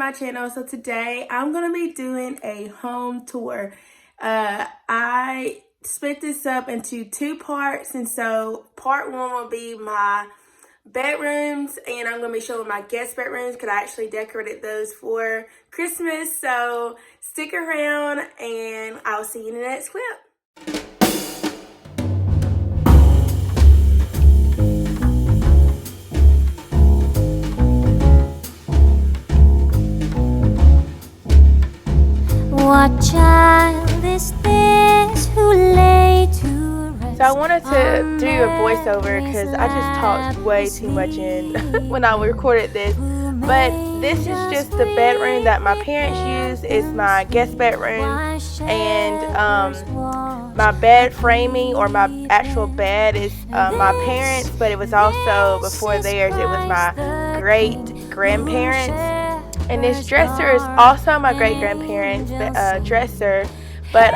my channel. So today I'm going to be doing a home tour. I split this up into two parts, and so part one will be my bedrooms, and I'm going to be showing my guest bedrooms because I actually decorated those for Christmas. So stick around and I'll see you in the next clip. What child is this who lay to rest? So I wanted to do a voiceover because I just talked way too much in when I recorded this. But this is just the bedroom that my parents use. It's my guest bedroom, and my bed framing, or my actual bed, is my parents, but it was also, before theirs, it was my great grandparents. And this dresser is also my great-grandparents' dresser, but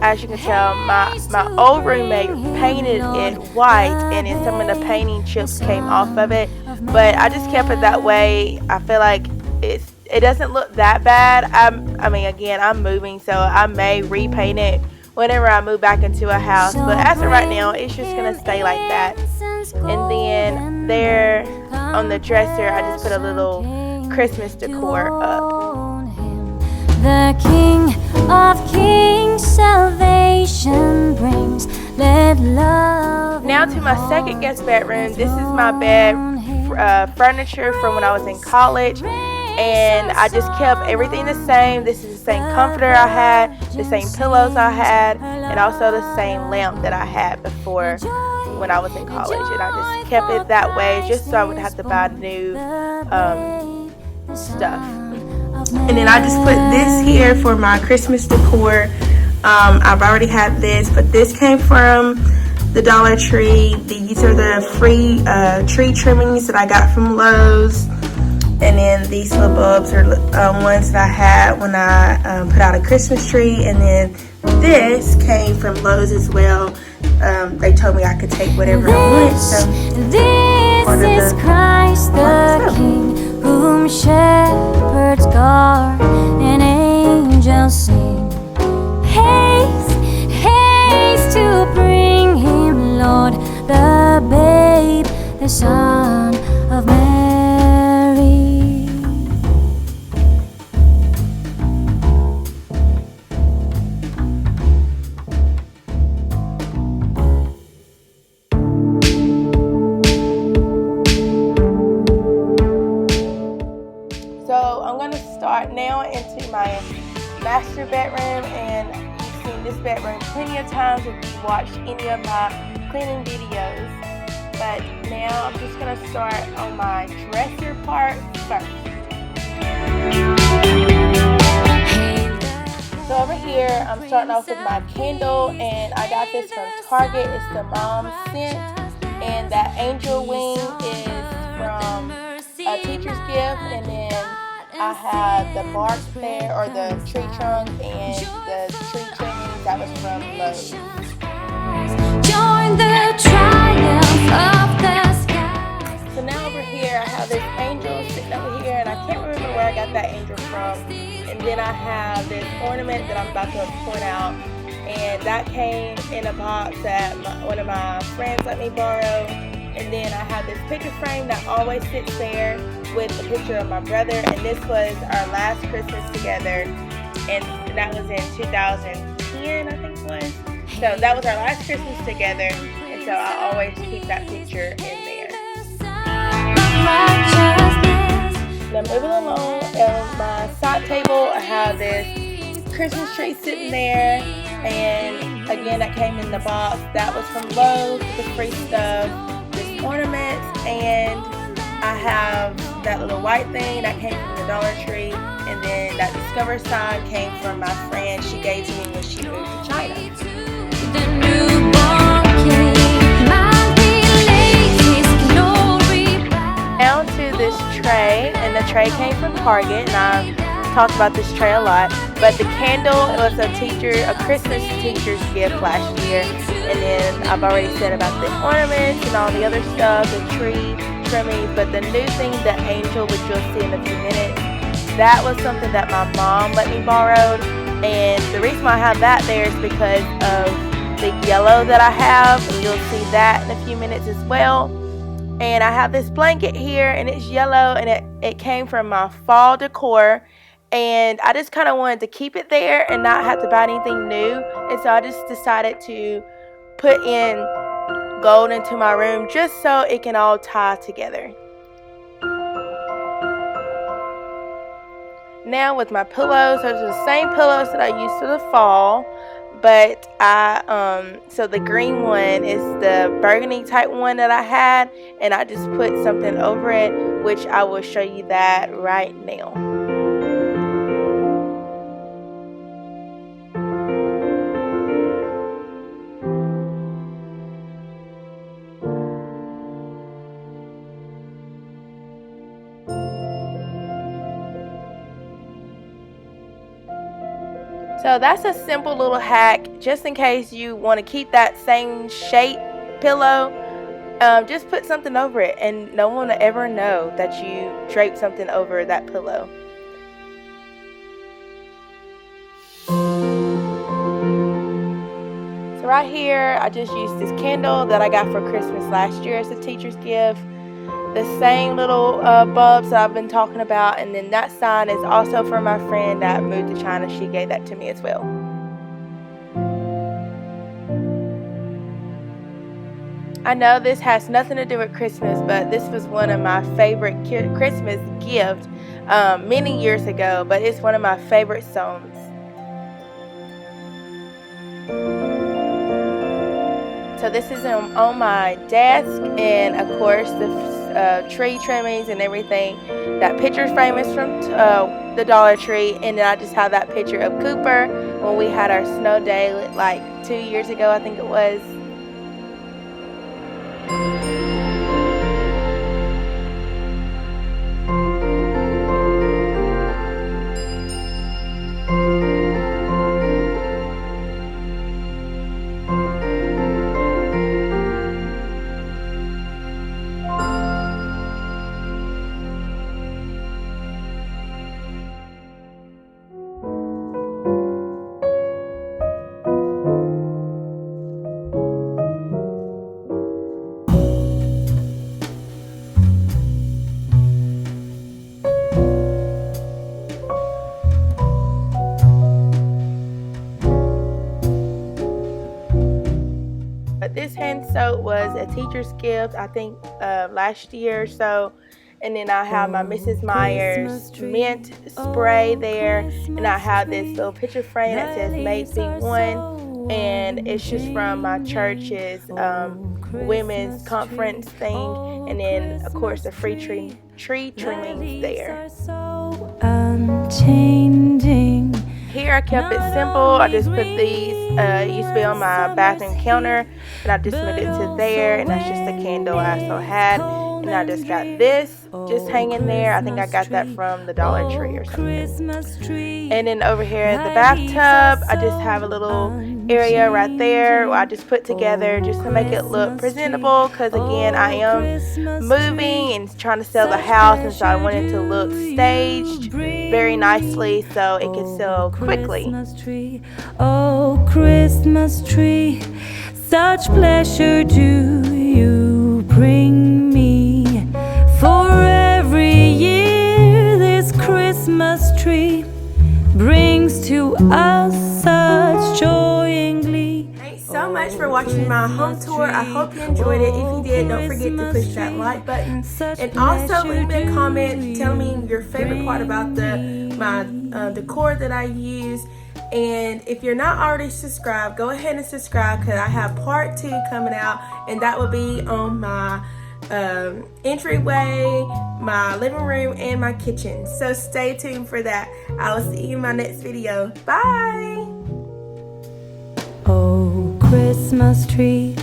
as you can tell, my old roommate painted it white, and then some of the painting chips came off of it. But I just kept it that way. I feel like it doesn't look that bad. I mean, again, I'm moving, so I may repaint it whenever I move back into a house. But as of right now, it's just gonna stay like that. And then there on the dresser, I just put a little Christmas decor up. The King of Kings salvation brings. Let love. Now to my second guest bedroom. This is my bed furniture from when I was in college, and I just kept everything the same. This is the same comforter I had, the same pillows I had, and also the same lamp that I had before when I was in college. And I just kept it that way just so I would have to buy new stuff. And then I just put this here for my Christmas decor. I've already had this, but this came from the Dollar Tree. These are the free tree trimmings that I got from Lowe's. And then these little bulbs are ones that I had when I put out a Christmas tree. And then this came from Lowe's as well. They told me I could take whatever I want. So this is Christ the King, whom shepherds guard and angels sing. Haste, haste to bring him, Lord, the babe, the Son of Mary. So I'm going to start now into my master bedroom, and you've seen this bedroom plenty of times if you've watched any of my cleaning videos. But now I'm just going to start on my dresser part first. So over here, I'm starting off with my candle, and I got this from Target. It's the Mom Scent, and that angel wing is from a teacher's gift. And then I have the bark there, or the tree trunk, and the tree trimmings that was from Lowe's. Join the triumph of the sky. So now over here I have this angel sitting over here, and I can't remember where I got that angel from. And then I have this ornament that I'm about to point out, and that came in a box that one of my friends let me borrow. And then I have this picture frame that always sits there with a picture of my brother, and this was our last Christmas together, and that was in 2010, I think it was. So that was our last Christmas together, and so I always keep that picture in there. Now moving along, on my side table, I have this Christmas tree sitting there, and again, that came in the box. That was from Lowe's, the free stuff, this ornaments, and I have that little white thing that came from the Dollar Tree, and then that Discover sign came from my friend. She gave to me when she moved to China. Down to this tray, and the tray came from Target, and I've talked about this tray a lot. But the candle, it was a Christmas teacher's gift last year, and then I've already said about the ornaments and all the other stuff, the tree trimmings. But the new thing, the angel, which you'll see in a few minutes, that was something that my mom let me borrow. And the reason why I have that there is because of the yellow that I have. And you'll see that in a few minutes as well. And I have this blanket here, and it's yellow, and it came from my fall decor. And I just kind of wanted to keep it there and not have to buy anything new. And so I just decided to put in gold into my room just so it can all tie together. Now with my pillows, those are the same pillows that I used for the fall, but so the green one is the burgundy type one that I had, and I just put something over it, which I will show you that right now. So that's a simple little hack, just in case you want to keep that same shape pillow. Just put something over it, and no one will ever know that you draped something over that pillow. So right here, I just used this candle that I got for Christmas last year as a teacher's gift. The same little bulbs that I've been talking about, and then that sign is also for my friend that moved to China. She gave that to me as well. I know this has nothing to do with Christmas, but this was one of my favorite Christmas gifts many years ago, but it's one of my favorite songs. So this is on my desk, and of course the tree trimmings and everything. That picture frame is from the Dollar Tree, and then I just have that picture of Cooper when we had our snow day like 2 years ago, I think it was. But this hand soap was a teacher's gift, I think last year or so. And then I have my Mrs. Myers mint spray there, and I have this little picture frame that says Made Be One, and it's just from my church's women's conference thing. And then of course the free tree trimmings there. Here I kept it simple. I just put these, it used to be on my bathroom counter, and I just moved it to there, and that's just a candle I also had. And I just got this just hanging there. I think I got that from the Dollar Tree or something. And then over here in the bathtub, I just have a little area right there where I just put together just to make it look presentable, because again I am moving and trying to sell the house, and so I wanted to look staged very nicely so it could sell quickly. Oh, Christmas tree, such pleasure do you bring me. For every year this Christmas tree brings to us such joy and glee. Thanks so much for watching my home tour. I hope you enjoyed it. If you did, don't forget to push that like button, and also leave me a comment telling me your favorite part about my decor that I use. And if you're not already subscribed, go ahead and subscribe, because I have part 2 coming out, and that will be on my entryway, my living room, and my kitchen. So stay tuned for that. I will see you in my next video. Bye. Oh, Christmas tree,